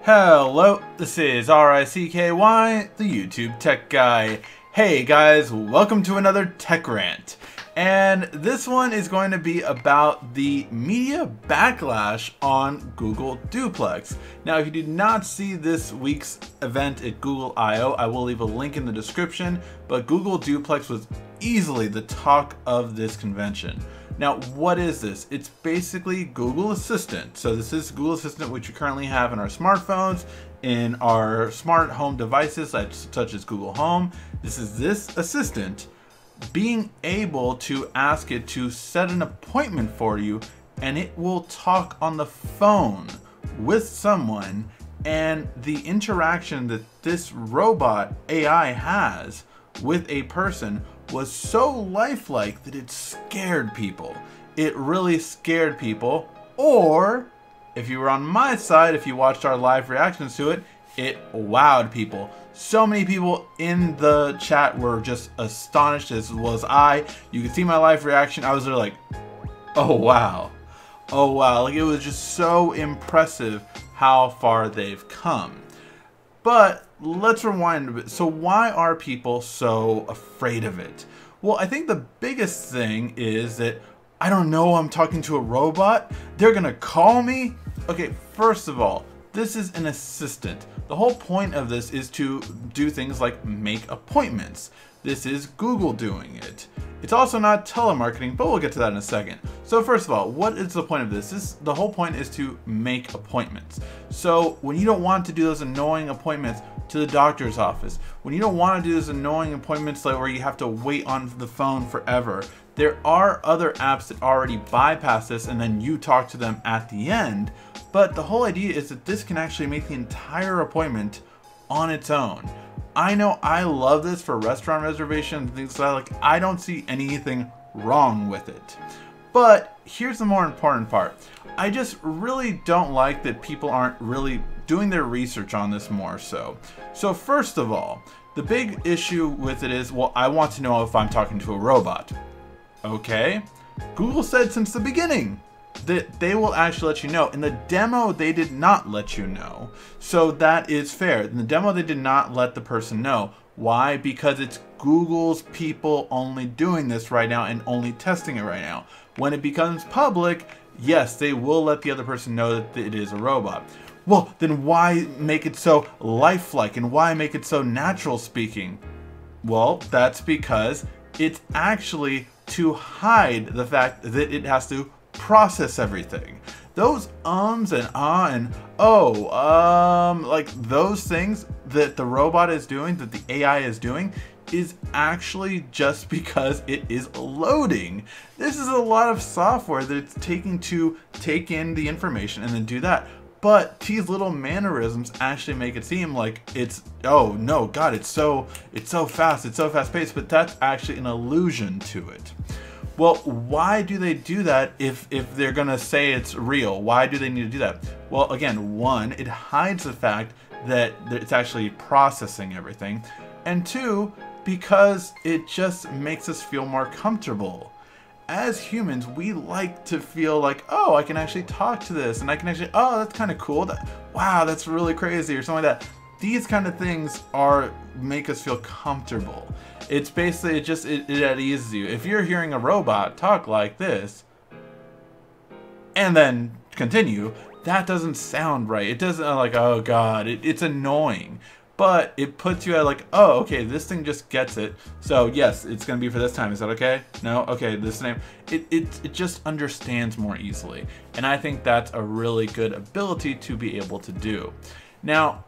Hello, this is RICKY, the YouTube Tech Guy. Hey guys, welcome to another Tech Rant. And this one is going to be about the media backlash on Google Duplex. Now, if you did not see this week's event at Google I/O, I will leave a link in the description, but Google Duplex was easily the talk of this convention. Now, what is this? It's basically Google Assistant. So this is Google Assistant, which we currently have in our smartphones, in our smart home devices, such as Google Home. This is this assistant being able to ask it to set an appointment for you, and it will talk on the phone with someone. And the interaction that this robot AI has with a person was so lifelike that it scared people. It really scared people. Or, if you were on my side, if you watched our live reactions to it, it wowed people. So many people in the chat were just astonished, as was I. You can see my live reaction. I was there like, oh wow. Oh wow. Like, it was just so impressive how far they've come. But let's rewind a bit. So why are people so afraid of it? Well, I think the biggest thing is that I don't know, I'm talking to a robot. They're gonna call me. Okay, first of all, this is an assistant. The whole point of this is to do things like make appointments. This is Google doing it. It's also not telemarketing, but we'll get to that in a second. So first of all, what is the point of this? The whole point is to make appointments. So when you don't want to do those annoying appointments to the doctor's office, when you don't want to do those annoying appointments like where you have to wait on the phone forever, there are other apps that already bypass this and then you talk to them at the end. But the whole idea is that this can actually make the entire appointment on its own. I know I love this for restaurant reservations and things like that. Like, I don't see anything wrong with it. But here's the more important part. I just really don't like that people aren't really doing their research on this more so. So first of all, the big issue with it is, well, I want to know if I'm talking to a robot. Okay, Google said since the beginning that they will actually let you know. In the demo, they did not let you know. So that is fair. In the demo, they did not let the person know. Why? Because it's Google's people only doing this right now and only testing it right now. When it becomes public, yes, they will let the other person know that it is a robot. Well, then why make it so lifelike and why make it so natural speaking? Well, that's because it's actually to hide the fact that it has to process everything. Those ums and ah and oh, like those things that the robot is doing, that the AI is doing, is actually just because it is loading. This is a lot of software that it's taking to take in the information and then do that. But these little mannerisms actually make it seem like it's, oh no, God, it's so fast, it's so fast paced, but that's actually an illusion to it. Well, why do they do that if they're gonna say it's real? Why do they need to do that? Well, again, one, it hides the fact that it's actually processing everything. And two, because it just makes us feel more comfortable. As humans, we like to feel like, oh, I can actually talk to this, and I can actually, oh, that's kind of cool. Wow, that's really crazy, or something like that. These kind of things make us feel comfortable. It's basically, it eases you. If you're hearing a robot talk like this, and then continue, that doesn't sound right. It doesn't, like, oh God, it's annoying. But it puts you at like, oh, okay, this thing just gets it. So yes, it's gonna be for this time. Is that okay? No? Okay, this name. It just understands more easily. And I think that's a really good ability to be able to do. Now,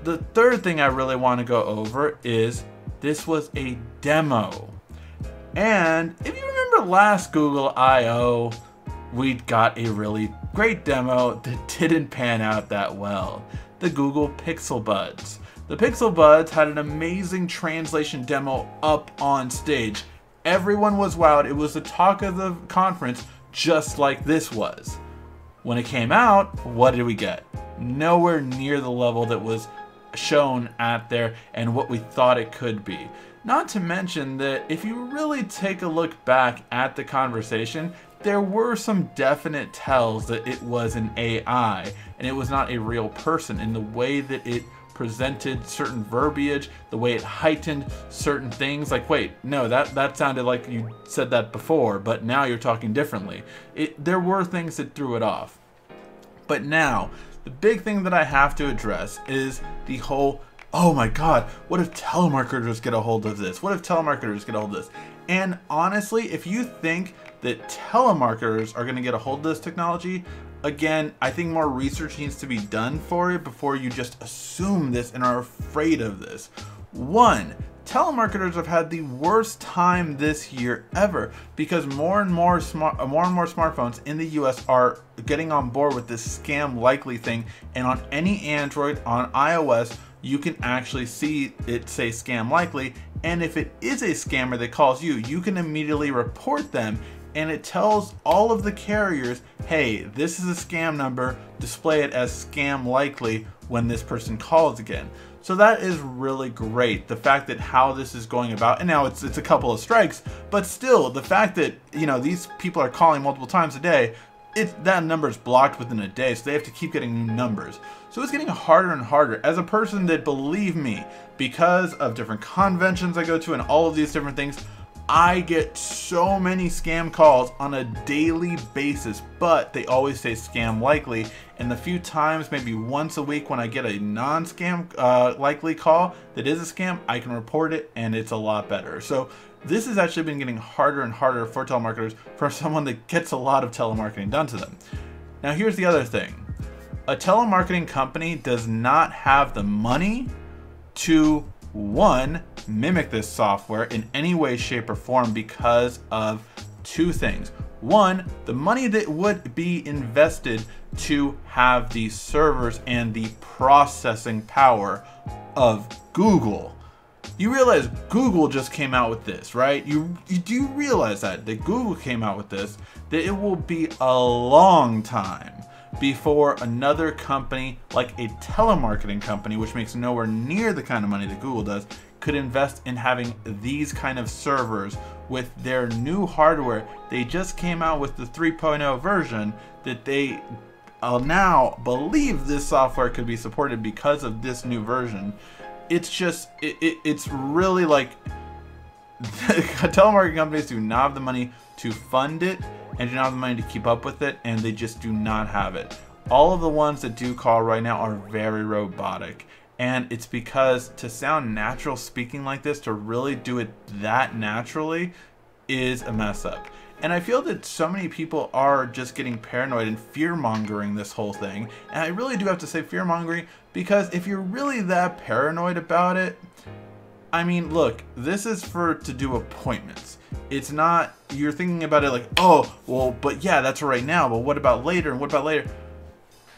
the third thing I really want to go over is this was a demo. And if you remember last Google I/O, we got a really great demo that didn't pan out that well. The Google Pixel Buds. The Pixel Buds had an amazing translation demo up on stage. Everyone was wowed. It was the talk of the conference, just like this was. When it came out, what did we get? Nowhere near the level that was shown at there and what we thought it could be. Not to mention that if you really take a look back at the conversation, there were some definite tells that it was an AI and it was not a real person in the way that it presented certain verbiage, the way it heightened certain things. Like, wait, no, that sounded like you said that before, but now you're talking differently. There were things that threw it off. But now, the big thing that I have to address is the whole, oh my God, what if telemarketers get a hold of this? What if telemarketers get a hold of this? And honestly, if you think that telemarketers are going to get a hold of this technology, again, I think more research needs to be done for it before you just assume this and are afraid of this. One, telemarketers have had the worst time this year ever because more and more smartphones in the US are getting on board with this scam likely thing, and on any Android, on iOS, you can actually see it say scam likely, and if it is a scammer that calls you, you can immediately report them, and it tells all of the carriers, hey, this is a scam number, display it as scam likely when this person calls again. So that is really great. The fact that how this is going about, and now it's a couple of strikes, but still the fact that, you know, these people are calling multiple times a day, that number is blocked within a day, so they have to keep getting new numbers. So it's getting harder and harder. As a person that, believe me, because of different conventions I go to and all of these different things, I get so many scam calls on a daily basis, but they always say scam likely. And the few times, maybe once a week, when I get a non-scam likely call that is a scam, I can report it and it's a lot better. So this has actually been getting harder and harder for telemarketers, for someone that gets a lot of telemarketing done to them. Now here's the other thing. A telemarketing company does not have the money to, one, mimic this software in any way, shape, or form because of two things. One, the money that would be invested to have the servers and the processing power of Google. You realize Google just came out with this, right? You do realize that Google came out with this, that it will be a long time before another company like a telemarketing company, which makes nowhere near the kind of money that Google does, could invest in having these kind of servers with their new hardware. They just came out with the 3.0 version that they now believe this software could be supported because of this new version. It's just, it's really like telemarketing companies do not have the money to fund it and do not have the money to keep up with it, and they just do not have it. All of the ones that do call right now are very robotic, and it's because to sound natural speaking like this, to really do it that naturally, is a mess up. And I feel that so many people are just getting paranoid and fear-mongering this whole thing. And I really do have to say fear-mongering, because if you're really that paranoid about it, I mean, look, this is to do appointments. It's not, you're thinking about it like, oh, well, but yeah, that's right now, but what about later, and what about later?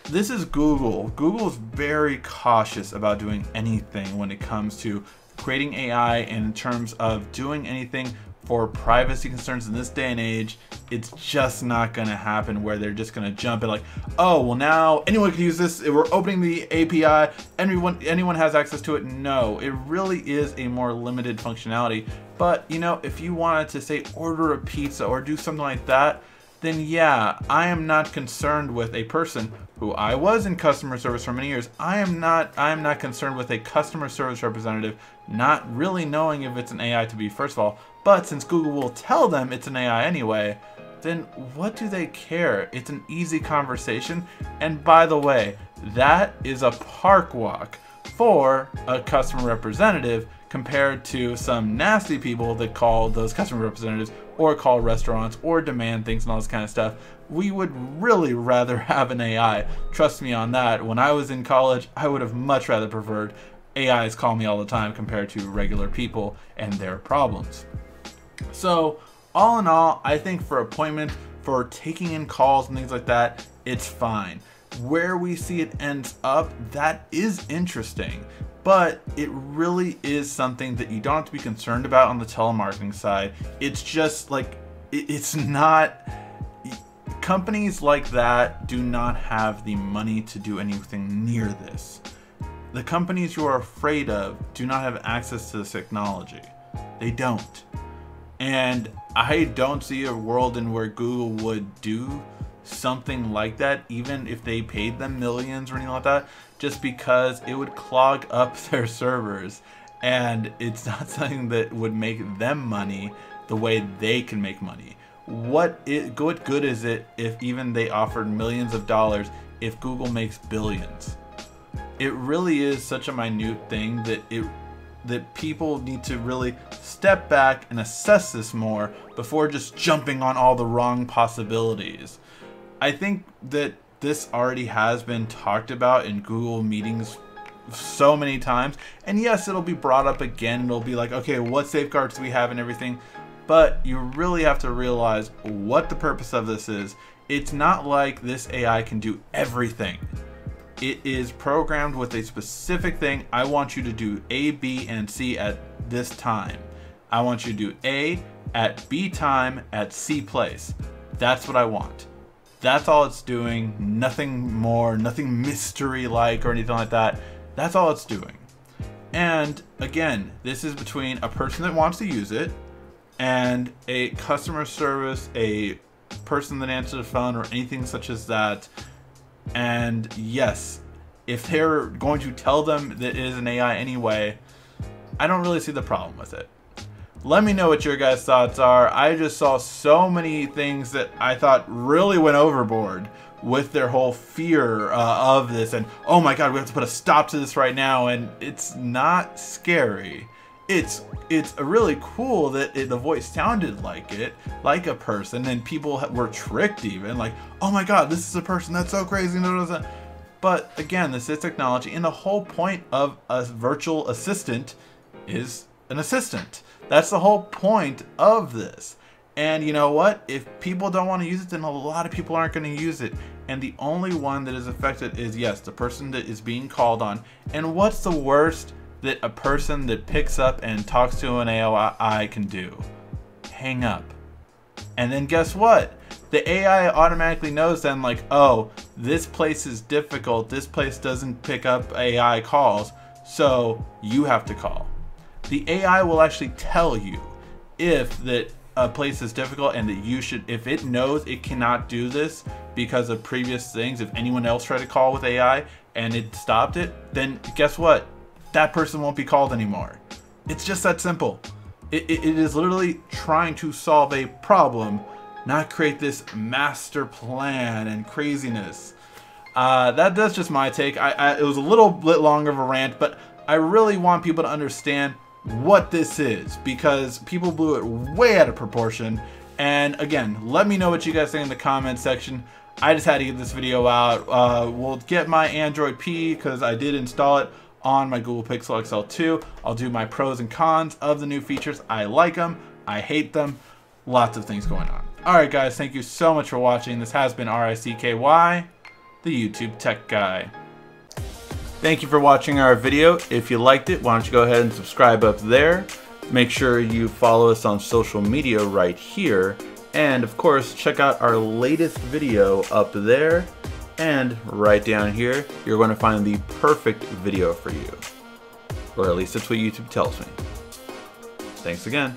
This is Google. Google's very cautious about doing anything when it comes to creating AI, and in terms of doing anything for privacy concerns in this day and age. It's just not going to happen where they're just going to jump in like, oh, well, now anyone can use this. We're opening the API. Anyone has access to it. No, it really is a more limited functionality. But, you know, if you wanted to say order a pizza or do something like that, then yeah, I am not concerned with a person who I was in customer service for many years. I am not concerned with a customer service representative not really knowing if it's an AI to be, first of all. But since Google will tell them it's an AI anyway, then what do they care? It's an easy conversation. And by the way, that is a park walk for a customer representative compared to some nasty people that call those customer representatives or call restaurants or demand things and all this kind of stuff. We would really rather have an AI. Trust me on that. When I was in college, I would have much rather preferred AIs call me all the time compared to regular people and their problems. So all in all, I think for appointments, for taking in calls and things like that, it's fine. Where we see it ends up, that is interesting, but it really is something that you don't have to be concerned about on the telemarketing side. It's just like, it's not, companies like that do not have the money to do anything near this. The companies you are afraid of do not have access to this technology. They don't. And I don't see a world in where Google would do something like that, even if they paid them millions or anything like that, just because it would clog up their servers, and it's not something that would make them money the way they can make money. What good is it if even they offered millions of dollars if Google makes billions? It really is such a minute thing that people need to really step back and assess this more before just jumping on all the wrong possibilities. I think that this already has been talked about in Google meetings so many times, and yes, it'll be brought up again. It'll be like, okay, what safeguards do we have and everything, but you really have to realize what the purpose of this is. It's not like this AI can do everything. It is programmed with a specific thing. I want you to do A, B, and C at this time. I want you to do A at B time at C place. That's what I want. That's all it's doing. Nothing more, nothing mystery-like or anything like that. That's all it's doing. And again, this is between a person that wants to use it and a customer service, a person that answers the phone or anything such as that. And yes, if they're going to tell them that it is an AI anyway, I don't really see the problem with it. Let me know what your guys' thoughts are. I just saw so many things that I thought really went overboard with their whole fear of this, and oh my god, we have to put a stop to this right now. And it's not scary. It's really cool that the voice sounded like it, like a person, and people were tricked even, like, oh my god, this is a person, that's so crazy. But again, this is technology, and the whole point of a virtual assistant is an assistant. That's the whole point of this. And you know what? If people don't want to use it, then a lot of people aren't going to use it. And the only one that is affected is, yes, the person that is being called on. And what's the worst that a person that picks up and talks to an AI can do? Hang up. And then guess what? The AI automatically knows then, like, oh, this place is difficult. This place doesn't pick up AI calls, so you have to call. The AI will actually tell you if that a place is difficult and that you should, if it knows it cannot do this because of previous things, if anyone else tried to call with AI and it stopped it, then guess what? That person won't be called anymore. It's just that simple. It is literally trying to solve a problem, not create this master plan and craziness. That's just my take. It was a little bit longer of a rant, but I really want people to understand what this is, because people blew it way out of proportion. And again, let me know what you guys think in the comment section. I just had to get this video out. We'll get my Android P because I did install it on my Google Pixel XL 2. I'll do my pros and cons of the new features. I like them, I hate them, lots of things going on. Alright guys, thank you so much for watching. This has been RICKY, the YouTube Tech Guy. Thank you for watching our video. If you liked it, why don't you go ahead and subscribe up there. Make sure you follow us on social media right here. And of course, check out our latest video up there. And right down here, you're going to find the perfect video for you. Or at least that's what YouTube tells me. Thanks again.